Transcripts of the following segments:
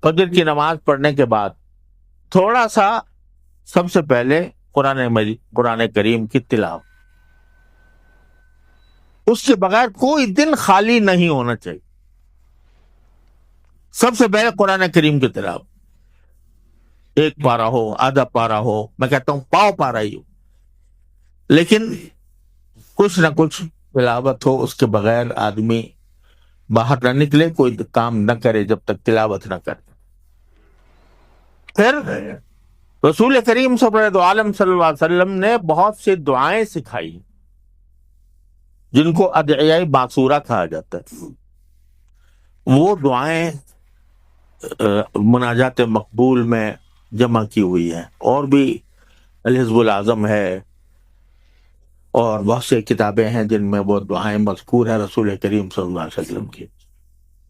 فجر کی نماز پڑھنے کے بعد تھوڑا سا سب سے پہلے قرآن کریم کی تلاوت، اس کے بغیر کوئی دن خالی نہیں ہونا چاہیے. سب سے پہلے قرآن کریم کی تلاوت، ایک پارہ ہو، آدھا پارہ ہو، میں کہتا ہوں پاؤ پارہ ہی ہو، لیکن کچھ نہ کچھ تلاوت ہو. اس کے بغیر آدمی باہر نہ نکلے، کوئی کام نہ کرے جب تک تلاوت نہ کرے. پھر رسول کریم صلی اللہ علیہ وسلم نے بہت سی دعائیں سکھائی جن کو ادعیہ باصورہ کہا جاتا ہے. وہ دعائیں مناجات مقبول میں جمع کی ہوئی ہیں، اور بھی الحزب العظم ہے اور بہت سی کتابیں ہیں جن میں وہ دعائیں مذکور ہیں رسول کریم صلی اللہ علیہ وسلم کی.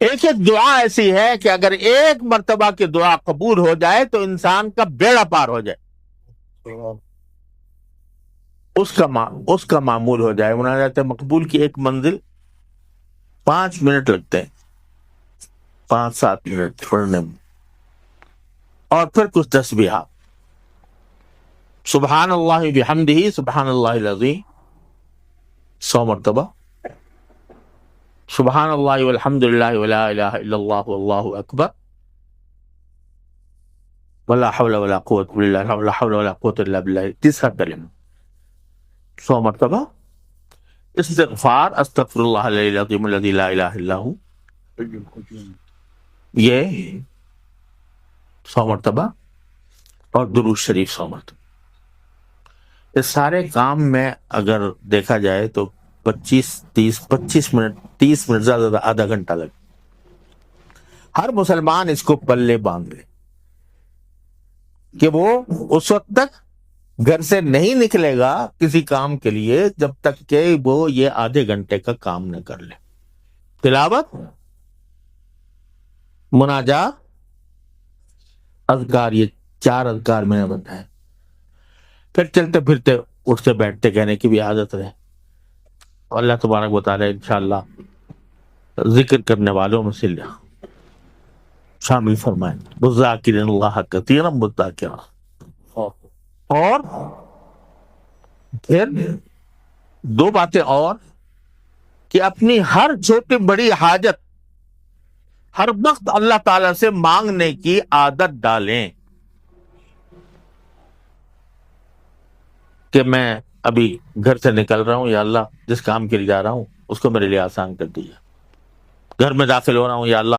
ایک ایک دعا ایسی ہے کہ اگر ایک مرتبہ کی دعا قبول ہو جائے تو انسان کا بیڑا پار ہو جائے، اس کا معمول ہو جائے. مناجات مقبول کی ایک منزل 5 منٹ لگتے ہیں، 5-7 منٹ پڑھنے میں، اور پھر کچھ تسبیحات. سبحان اللہ بحمدہ سبحان اللہ العظیم 100 مرتبہ، سبحان اللہ والحمد للہ ولا الہ الا اللہ واللہ اکبر ولا حول ولا قوت الا باللہ ولا حول ولا قوت الا باللہ، تیسرا کلمہ 100 مرتبہ. استغفار استغفر اللہ العلی العظیم الذی لا الہ الا ہو، یہ 100 مرتبہ، اور درود شریف 100 مرتبہ. اس سارے کام میں اگر دیکھا جائے تو 25 منٹ 30 منٹ زیادہ زیادہ آدھا گھنٹہ لگے. ہر مسلمان اس کو پلے باندھ لے کہ وہ اس وقت تک گھر سے نہیں نکلے گا کسی کام کے لیے جب تک کہ وہ یہ آدھے گھنٹے کا کام نہ کر لے. تلاوت، مناجات، اذکار، یہ 4 اذکار میں نے بتایا. پھر چلتے پھرتے اٹھتے بیٹھتے کہنے کی بھی عادت رہے. اللہ تبارک و تعالی انشاءاللہ ذکر کرنے والوں میں سے شامل فرمائیں. والذاکرین اللہ کثیرا والذاکرات. اور پھر 2 باتیں اور، کہ اپنی ہر چھوٹی بڑی حاجت ہر وقت اللہ تعالی سے مانگنے کی عادت ڈالیں کہ میں ابھی گھر سے نکل رہا ہوں، یا اللہ جس کام کے لیے جا رہا ہوں اس کو میرے لیے آسان کر دیجیے. گھر میں داخل ہو رہا ہوں، یا اللہ